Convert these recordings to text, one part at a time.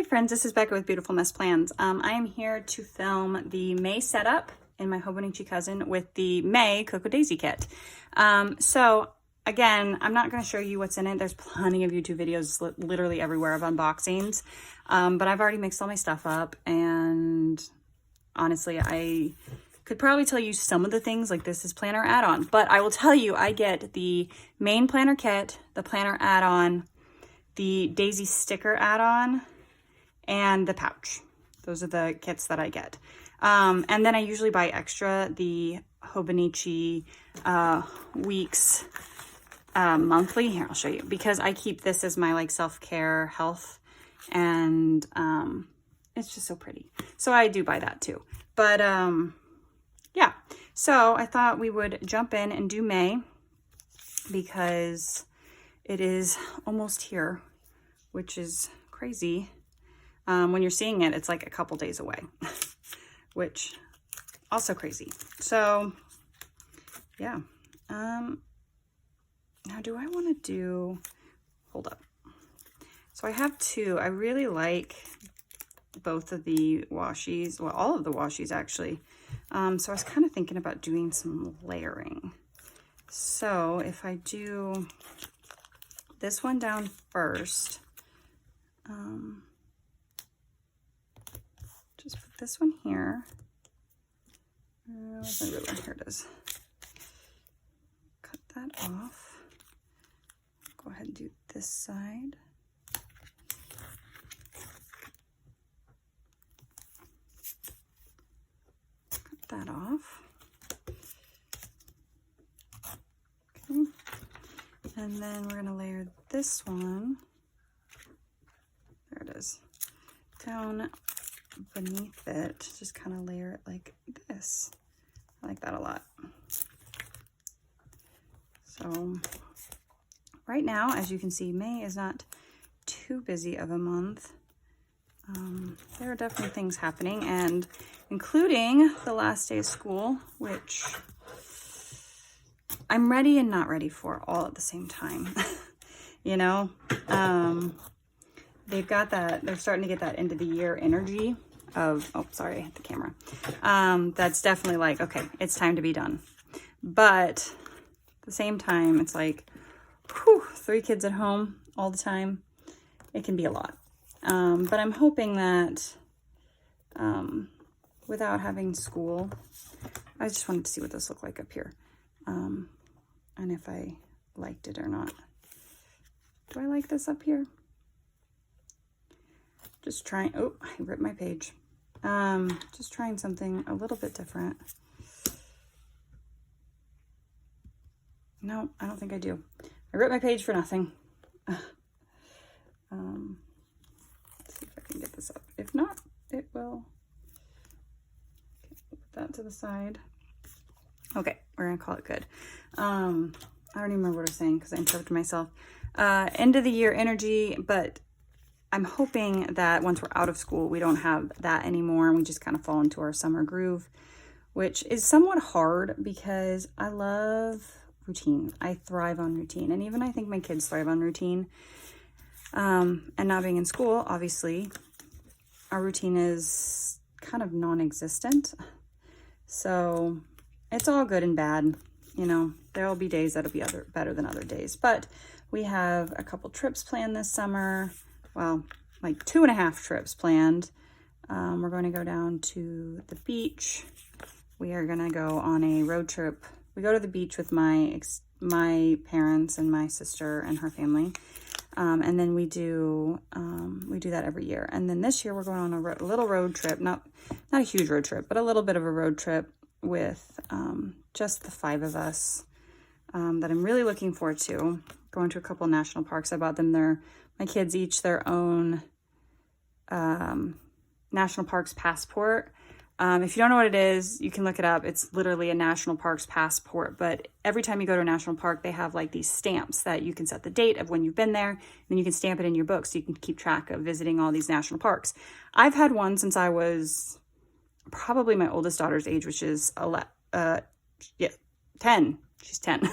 Hey friends, this is Becca with Beautiful Mess Plans. I am here to film the May setup in my Hobonichi cousin with the May Cocoa Daisy kit. So again, I'm not going to show you what's in it. There's plenty of YouTube videos literally everywhere of unboxings. But I've already mixed all my stuff up, and honestly, I could probably tell you some of the things, like this is planner add-on, but I will tell you I get the main planner kit, the planner add-on, the Daisy sticker add-on, and the pouch. Those are the kits that I get. And then I usually buy extra the Hobonichi weeks monthly. Here, I'll show you, because I keep this as my like self-care health, and it's just so pretty. So I do buy that too. But yeah, so I thought we would jump in and do May, because it is almost here, which is crazy. When you're seeing it, it's like a couple days away, which also crazy. So yeah. Now do I want to do, hold up. So I have two. I really like both of the washies, well, all of the washies actually. So I was kind of thinking about doing some layering. So if I do this one down first, just put this one here. Where's my ruler? Here it is. Cut that off. Go ahead and do this side. Cut that off. Okay. And then we're going to layer this one. There it is. Down beneath it, just kind of layer it like this. I like that a lot. So right now, as you can see, May is not too busy of a month. There are definitely things happening, and including the last day of school, which I'm ready and not ready for all at the same time. You know, they've got that, they're starting to get that end of the year energy of, oh, sorry, I hit the camera. That's definitely like, okay, it's time to be done. But at the same time, it's like, whew, 3 kids at home all the time. It can be a lot. But I'm hoping that without having school, I just wanted to see what this looked like up here. And if I liked it or not. Do I like this up here? Just trying, oh, I ripped my page. Just trying something a little bit different. No, I don't think I do. I ripped my page for nothing. Let's see if I can get this up. If not, it will. Okay, put that to the side. Okay, we're gonna call it good. I don't even remember what I was saying because I interrupted myself. End of the year energy, but I'm hoping that once we're out of school, we don't have that anymore, and we just kind of fall into our summer groove, which is somewhat hard because I love routine. I thrive on routine, and even I think my kids thrive on routine. And not being in school, obviously, our routine is kind of non-existent. So it's all good and bad. You know, there'll be days that'll be better than other days, but we have a couple trips planned this summer. Well, like 2.5 trips planned. We're going to go down to the beach. We are going to go on a road trip. We go to the beach with my parents and my sister and her family. And then we do that every year. And then this year we're going on a little road trip, not a huge road trip, but a little bit of a road trip with just the 5 of us that I'm really looking forward to. Going to a couple national parks. I bought them my kids each their own national parks passport. If you don't know what it is, you can look it up. It's literally a national parks passport, but every time you go to a national park, they have like these stamps that you can set the date of when you've been there, and then you can stamp it in your book so you can keep track of visiting all these national parks. I've had one since I was probably my oldest daughter's age, which is 10. She's 10.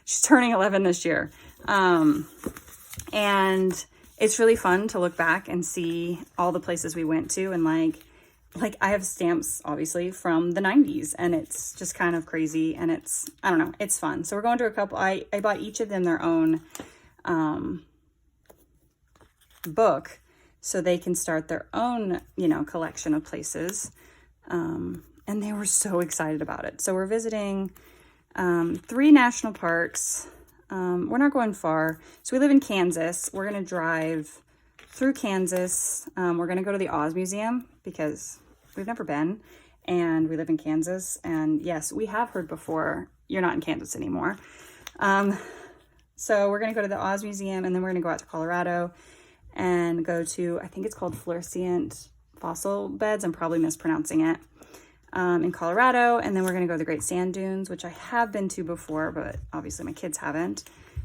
She's turning 11 this year. And it's really fun to look back and see all the places we went to, and like I have stamps obviously from the 90s, and it's just kind of crazy, and it's, I don't know, it's fun. So we're going to a couple, I bought each of them their own book so they can start their own, you know, collection of places. And they were so excited about it. So we're visiting 3 national parks. We're not going far. So we live in Kansas. We're going to drive through Kansas. We're going to go to the Oz Museum because we've never been, and we live in Kansas. And yes, we have heard before, you're not in Kansas anymore. So we're going to go to the Oz Museum, and then we're going to go out to Colorado and go to, I think it's called Florissant Fossil Beds. I'm probably mispronouncing it. In Colorado, and then we're going to go to the Great Sand Dunes, which I have been to before, but obviously my kids haven't,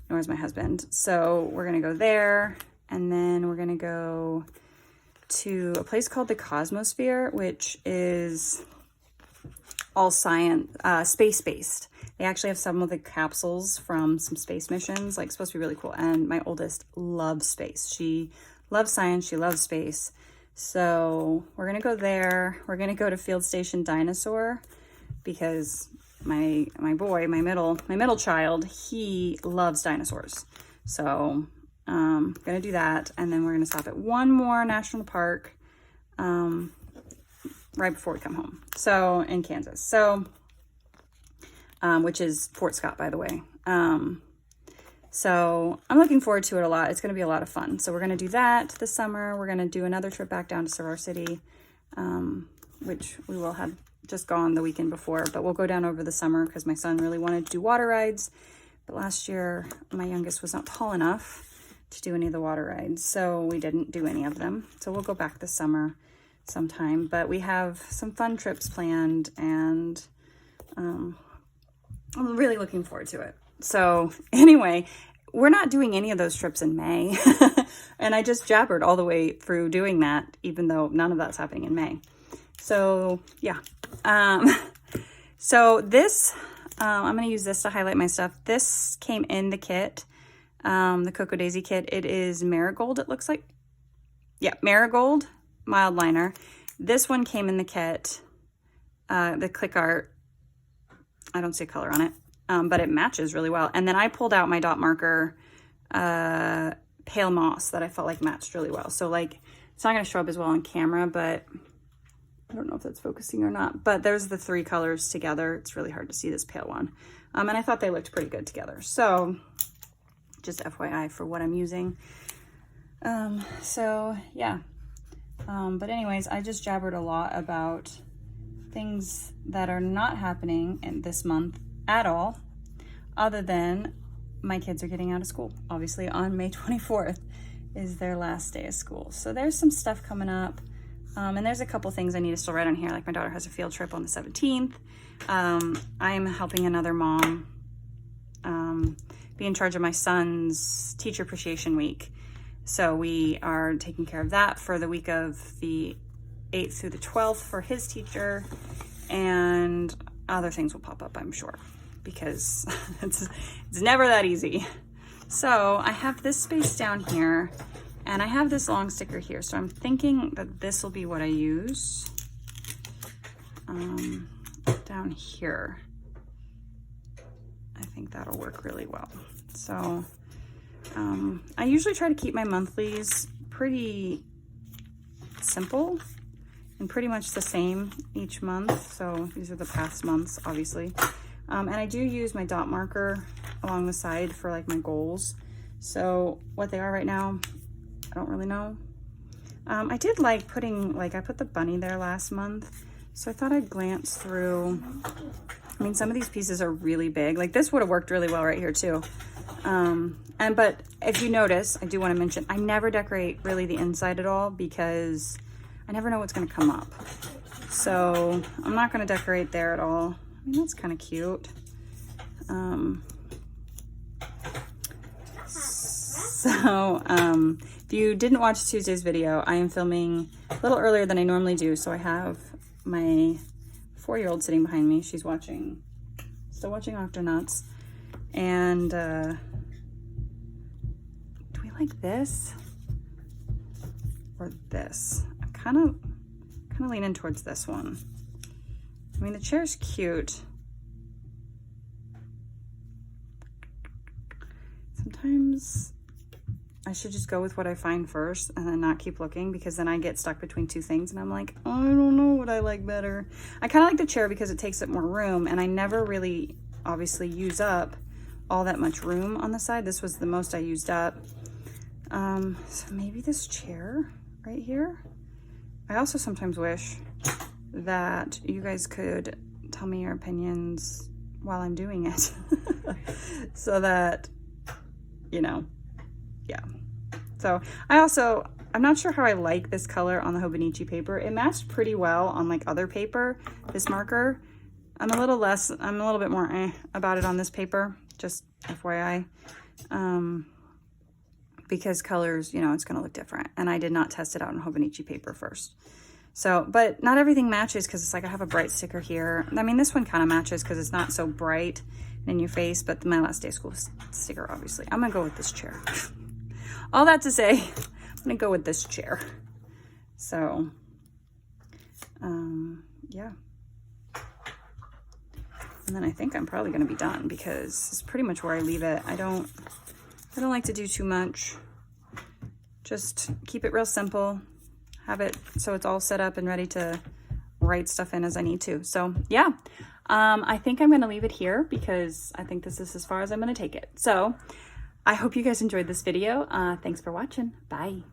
nor has my husband. So we're going to go there, and then we're going to go to a place called the Cosmosphere, which is all science, space-based. They actually have some of the capsules from some space missions, like supposed to be really cool. And my oldest loves space. She loves science. She loves space. So we're going to go there. We're going to go to Field Station Dinosaur because my middle child, he loves dinosaurs. So going to do that. And then we're going to stop at one more national park right before we come home. So in Kansas. So, which is Fort Scott, by the way. So I'm looking forward to it a lot. It's going to be a lot of fun. So we're going to do that this summer. We're going to do another trip back down to Savar City, which we will have just gone the weekend before, but we'll go down over the summer because my son really wanted to do water rides. But last year, my youngest was not tall enough to do any of the water rides, so we didn't do any of them. So we'll go back this summer sometime, but we have some fun trips planned, and I'm really looking forward to it. So anyway, we're not doing any of those trips in May. And I just jabbered all the way through doing that, even though none of that's happening in May. So yeah. So this, I'm going to use this to highlight my stuff. This came in the kit, the Cocoa Daisy kit. It is Marigold, it looks like. Yeah, Marigold mild liner. This one came in the kit, the click art. I don't see a color on it. But it matches really well. And then I pulled out my dot marker, Pale Moss, that I felt like matched really well. So like, it's not going to show up as well on camera, but I don't know if that's focusing or not. But there's the 3 colors together. It's really hard to see this pale one. And I thought they looked pretty good together. So just FYI for what I'm using. So yeah. But anyways, I just jabbered a lot about things that are not happening in this month at all, other than my kids are getting out of school. Obviously on May 24th is their last day of school. So there's some stuff coming up. And there's a couple things I need to still write on here. Like my daughter has a field trip on the 17th. I'm helping another mom be in charge of my son's teacher appreciation week. So we are taking care of that for the week of the 8th through the 12th for his teacher. And other things will pop up, I'm sure, because it's never that easy. So I have this space down here, and I have this long sticker here. So I'm thinking that this will be what I use down here. I think that'll work really well. So I usually try to keep my monthlies pretty simple and pretty much the same each month. So these are the past months, obviously. And I do use my dot marker along the side for like my goals. So what they are right now, I don't really know. I did like putting, like I put the bunny there last month. So I thought I'd glance through. I mean, some of these pieces are really big. Like this would have worked really well right here too. But if you notice, I do want to mention, I never decorate really the inside at all because I never know what's going to come up. So I'm not going to decorate there at all. I mean, that's kind of cute. If you didn't watch Tuesday's video, I am filming a little earlier than I normally do. So I have my 4-year-old sitting behind me. She's still watching Octonauts. And do we like this? or this. I'm kind of leaning towards this one. I mean, the chair's cute. Sometimes I should just go with what I find first and then not keep looking, because then I get stuck between two things and I'm like, oh, I don't know what I like better. I kind of like the chair because it takes up more room, and I never really obviously use up all that much room on the side. This was the most I used up. So maybe this chair right here. I also sometimes wish that you guys could tell me your opinions while I'm doing it so that, you know, yeah. So I'm not sure how I like this color on the Hobonichi paper. It matched pretty well on like other paper, this marker. I'm a little bit more about it on this paper, just FYI. Because colors, you know, it's gonna look different. And I did not test it out on Hobonichi paper first. So, but not everything matches, because it's like I have a bright sticker here. I mean, this one kind of matches because it's not so bright in your face, but my last day of school sticker, obviously. I'm gonna go with this chair. All that to say, I'm gonna go with this chair. So, yeah. And then I think I'm probably gonna be done, because it's pretty much where I leave it. I don't like to do too much. Just keep it real simple. Have it so it's all set up and ready to write stuff in as I need to. So yeah, I think I'm gonna leave it here, because I think this is as far as I'm gonna take it. So I hope you guys enjoyed this video. Thanks for watching. Bye.